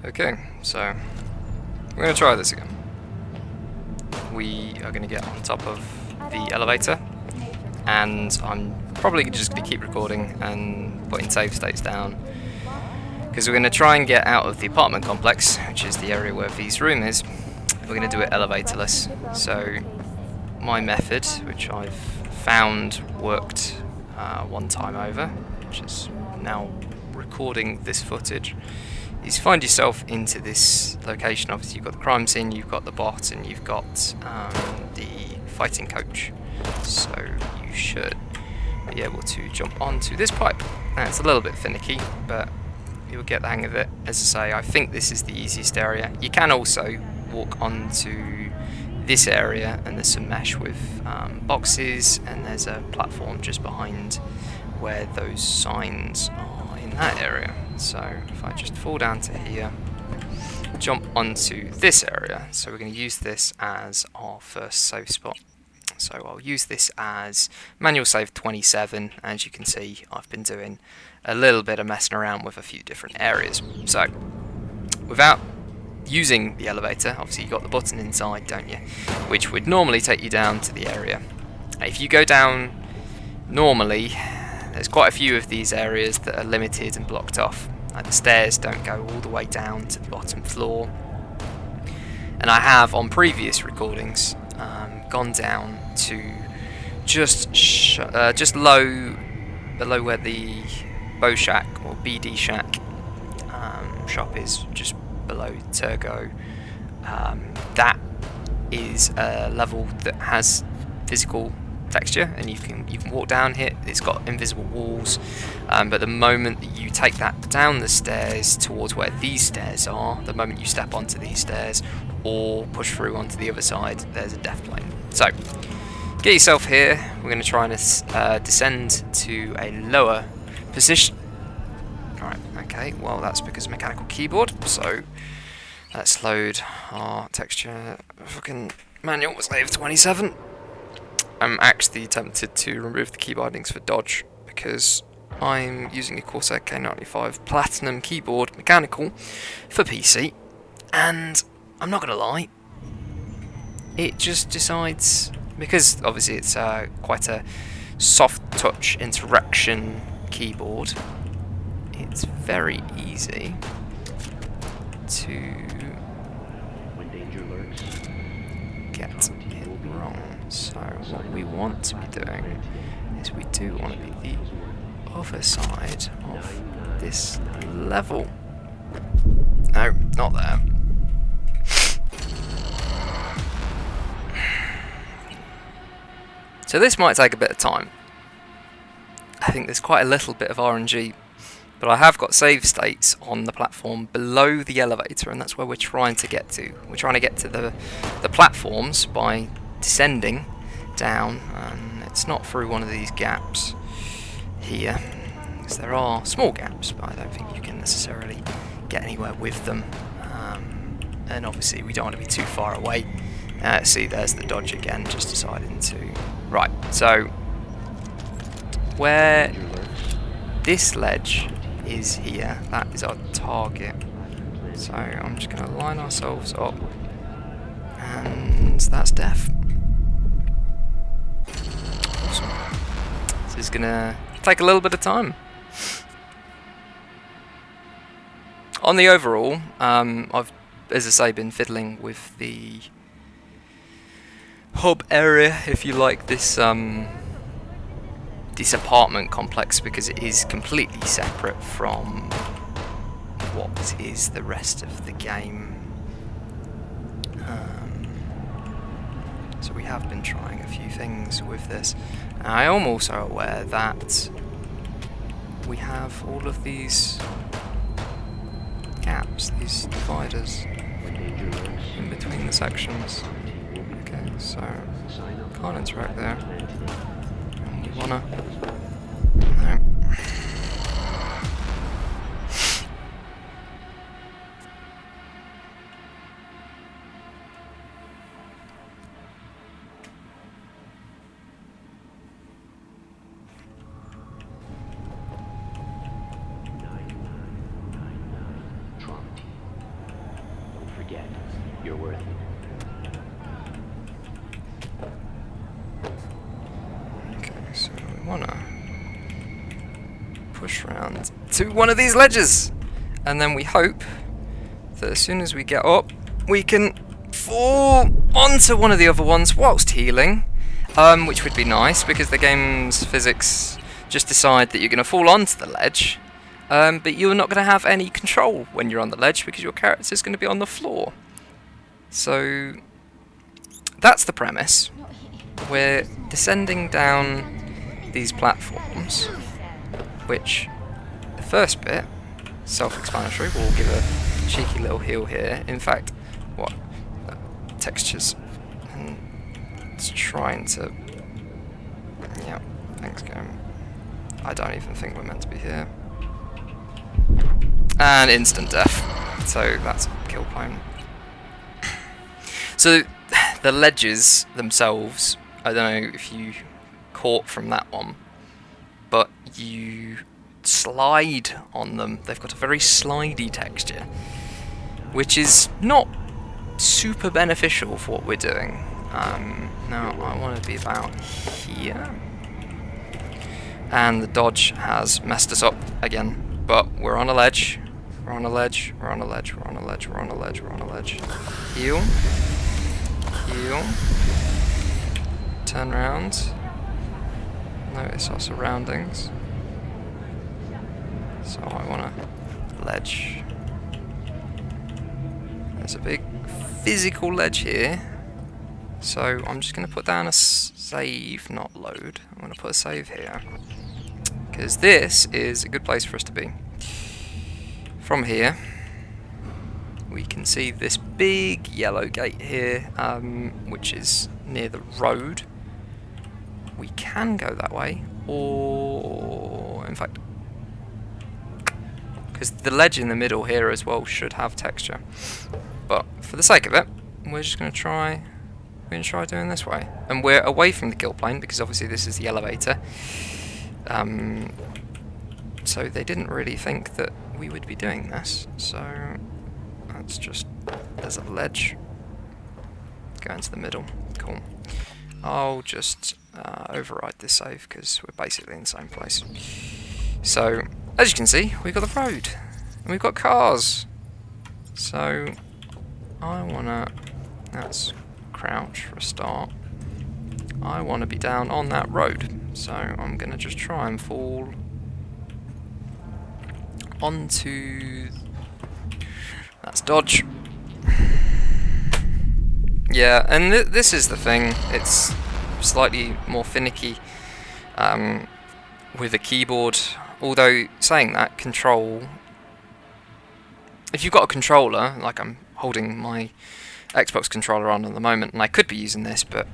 Okay, so we're going to try this again. We are going to get on top of the elevator, and I'm probably just going to keep recording and putting save states down, because we're going to try and get out of the apartment complex, which is the area where V's room is. We're going to do it elevatorless. So my method, which I've found worked one time over, which is now recording this footage, is find yourself into this location. Obviously you've got the crime scene, you've got the bot, and you've got the fighting coach. So you should be able to jump onto this pipe. Now it's a little bit finicky, but you'll get the hang of it. As I say, I think this is the easiest area. You can also walk onto this area, and there's some mesh with boxes, and there's a platform just behind where those signs are in that area. So if I just fall down to here, jump onto this area, so we're going to use this as our first save spot. So I'll use this as manual save 27. As you can see, I've been doing a little bit of messing around with a few different areas. So without using the elevator, obviously you've got the button inside, don't you, which would normally take you down to the area. If you go down normally, there's quite a few of these areas that are limited and blocked off. Like the stairs don't go all the way down to the bottom floor, and I have on previous recordings gone down to just below where the Bow Shack or BD Shack shop is, just below Turgo. That is a level that has physical texture, and you can walk down here. It's got invisible walls, but the moment that you take that down the stairs towards where these stairs are, the moment you step onto these stairs or push through onto the other side, there's a death plane. So get yourself here. We're going to try and descend to a lower position. Alright, okay, well that's because of mechanical keyboard, so let's load our texture fucking manual save 27. I'm actually tempted to remove the key bindings for dodge, because I'm using a Corsair K95 Platinum keyboard mechanical for PC, and I'm not going to lie, it just decides, because obviously it's quite a soft touch interaction keyboard, it's very easy to get it wrong. So what we want to be doing is we do want to be the other side of this level. No, not there. So this might take a bit of time. I think there's quite a little bit of RNG, but I have got save states on the platform below the elevator, and that's where we're trying to get to. We're trying to get to the platforms by descending down, and it's not through one of these gaps here, because there are small gaps, but I don't think you can necessarily get anywhere with them. And obviously we don't want to be too far away. See, there's the dodge again, just deciding to... Right, so where this ledge is here, that is our target. So I'm just going to line ourselves up, and that's death. Awesome. This is going to take a little bit of time. On the overall, I've, as I say, been fiddling with the hub area, if you like, this apartment complex, because it is completely separate from what is the rest of the game. So we have been trying a few things with this. I am also aware that we have all of these gaps, these dividers in between the sections. Okay, so can't interact there. And we wanna... No. forget. You're worth it. Okay, so we wanna push around to one of these ledges, and then we hope that as soon as we get up, we can fall onto one of the other ones whilst healing, which would be nice because the game's physics just decide that you're going to fall onto the ledge, but you're not going to have any control when you're on the ledge because your character is going to be on the floor. So that's the premise. We're descending down these platforms, which the first bit, self-explanatory, we'll give a cheeky little heal here. In fact, what? Textures. And it's trying to... Yeah, thanks game. I don't even think we're meant to be here. And instant death. So that's kill point. So the ledges themselves, I don't know if you caught from that one, but you slide on them. They've got a very slidey texture, which is not super beneficial for what we're doing. Now I want to be about here, and the dodge has messed us up again, but we're on a ledge. We're on a ledge, we're on a ledge, we're on a ledge, we're on a ledge, we're on a ledge. Heal. Heal. Turn around. Notice our surroundings. So I want a ledge. There's a big physical ledge here. So I'm just going to put down a save, not load. I'm going to put a save here. Because this is a good place for us to be. From here, we can see this big yellow gate here, which is near the road. We can go that way, or in fact, because the ledge in the middle here as well should have texture. But for the sake of it, we're just going to try. We're going to try doing this way, and we're away from the kill plane because obviously this is the elevator. So they didn't really think that we would be doing this. So that's just, there's a ledge. Go into the middle. Cool. I'll just override this save because we're basically in the same place. So as you can see, we've got the road and we've got cars. So I wanna, that's crouch for a start. I want to be down on that road, so I'm gonna just try and fall onto, that's dodge. Yeah, and this is the thing, it's slightly more finicky with a keyboard, although saying that, control, if you've got a controller, like I'm holding my Xbox controller on at the moment, and I could be using this, but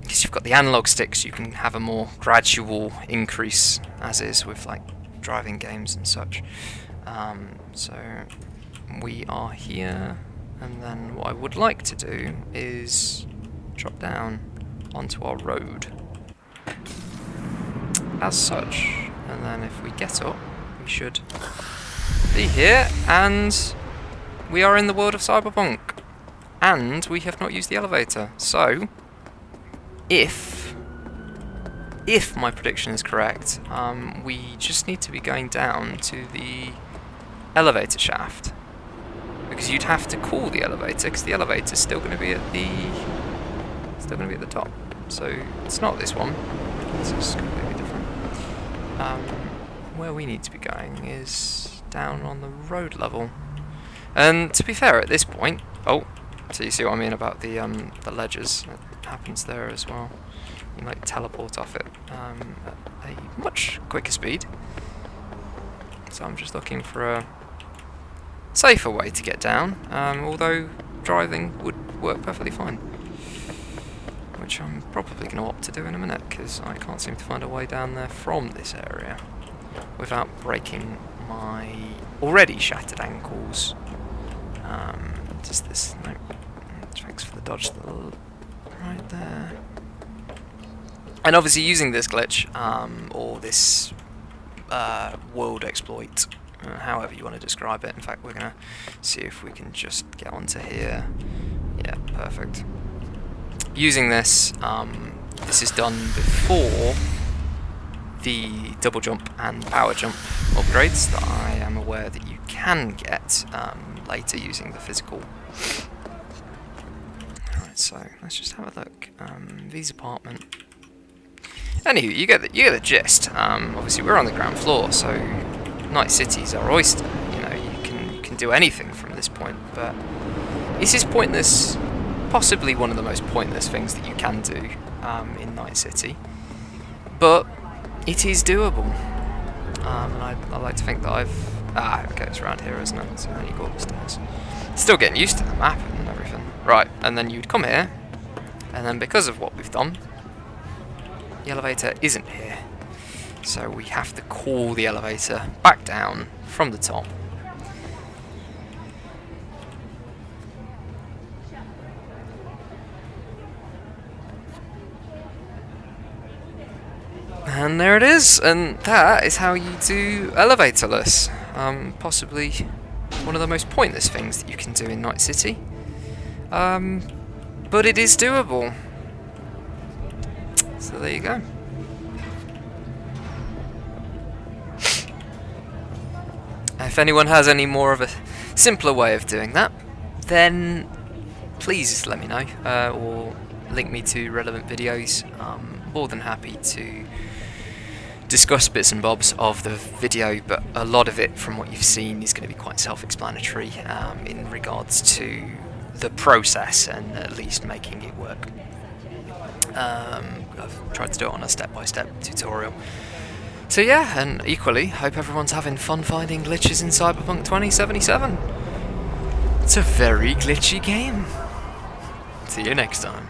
because you've got the analog sticks, you can have a more gradual increase, as is with like driving games and such. So we are here, and then what I would like to do is drop down onto our road as such, and then if we get up, we should be here, and we are in the world of Cyberpunk, and we have not used the elevator. So if my prediction is correct, we just need to be going down to the elevator shaft, because you'd have to call the elevator, because the elevator's still going to be at the top. So it's not this one. It's just completely different. Where we need to be going is down on the road level. And to be fair, at this point, oh, so you see what I mean about the ledges? It happens there as well. You might teleport off it at a much quicker speed. So I'm just looking for a safer way to get down, although driving would work perfectly fine. Which I'm probably going to opt to do in a minute, because I can't seem to find a way down there from this area without breaking my already shattered ankles. Does this... No. Thanks for the dodge right there. And obviously using this glitch, or this world exploit, however you want to describe it. In fact, we're going to see if we can just get onto here. Yeah, perfect. Using this, this is done before the double jump and power jump upgrades that I am aware that you can get later using the physical. Alright, so let's just have a look. V's apartment. Anywho, you get the gist. Obviously, we're on the ground floor, so Night City's our oyster. You know, you can do anything from this point, but this is pointless. Possibly one of the most pointless things that you can do in Night City, but it is doable. And I like to think that I've... okay, it's around here, isn't it? So then you go upstairs. Still getting used to the map and everything. Right, and then you'd come here, and then because of what we've done, the elevator isn't here. So we have to call the elevator back down from the top. And there it is, and that is how you do elevatorless. Possibly one of the most pointless things that you can do in Night City. But it is doable. So there you go. If anyone has any more of a simpler way of doing that, then please let me know, or link me to relevant videos. More than happy to discuss bits and bobs of the video, but a lot of it from what you've seen is going to be quite self-explanatory in regards to the process and at least making it work. I've tried to do it on a step-by-step tutorial. So yeah, and equally, hope everyone's having fun finding glitches in Cyberpunk 2077. It's a very glitchy game. See you next time.